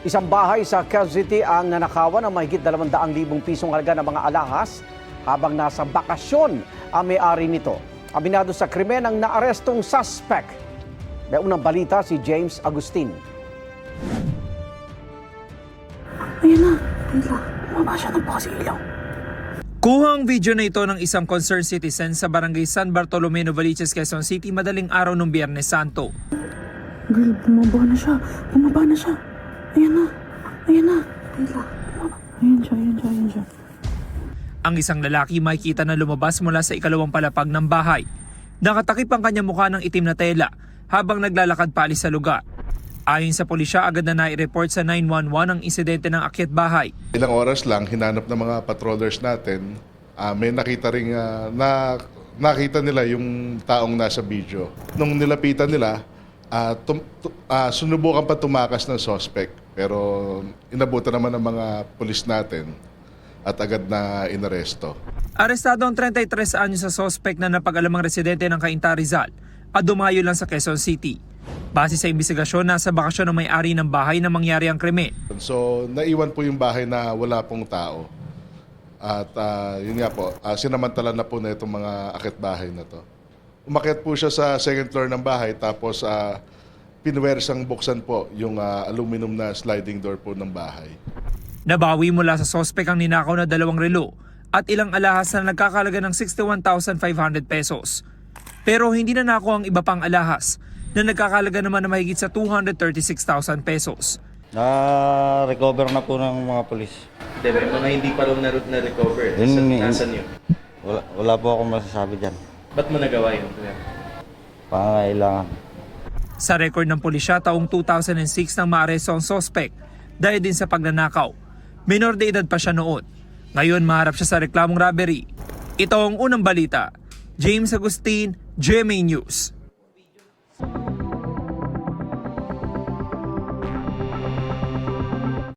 Isang bahay sa Quezon City ang nanakawan ng mahigit 200,000 pisong halaga ng mga alahas habang nasa bakasyon ang may-ari nito. Aminado sa krimen ang naarestong suspect. May unang balita si James Agustin. Ayan na, bumaba siya ng bukas ilaw. Kuha ang video na ito ng isang concerned citizen sa barangay San Bartolome, Novaliches, Quezon City madaling araw ng Biyernes Santo. Girl, bumaba na siya. Ayan na. Ayan siya. Ang isang lalaki makikita na lumabas mula sa ikalawang palapag ng bahay. Nakatakip ang kanyang mukha ng itim na tela habang naglalakad paalis sa lugar. Ayon sa pulisya, agad na nai-report sa 911 ang insidente ng akyat bahay. Ilang oras lang, hinanap ng mga patrollers natin, may nakita rin nakita nila yung taong nasa video. Nung nilapitan nila, sunubukan pa tumakas ng suspect, pero inabutan naman ng mga pulis natin at agad na inaresto. Arestado ang 33 anyos sa suspect na napag-alamang residente ng Cainta, Rizal at dumayo lang sa Quezon City. Base sa imbestigasyon, nasa bakasyon ng may-ari ng bahay na mangyari ang krimen. So naiwan po yung bahay na wala pong tao. At yun nga po, sinamantala na po na itong mga akit bahay na to. Umakyat po siya sa second floor ng bahay tapos pinwersang buksan po yung aluminum na sliding door po ng bahay. Nabawi mula sa suspect ang ninakaw na 2 relo at ilang alahas na nagkakalaga ng 61,500 pesos. Pero hindi na nako ang iba pang alahas na nagkakalaga naman na mahigit sa 236,000 pesos. Na-recover na po ng mga polis. May mga hindi pa raw na-recover. Nasaan yun? Wala po akong masasabi dyan. Ba't mo nagawa yun? Pangangailangan. Sa record ng pulisya, taong 2006 nang maaresto ang suspect dahil din sa pagnanakaw. Minor de edad pa siya noon. Ngayon maharap siya sa reklamong robbery. Ito ang unang balita. James Agustin, GMA News.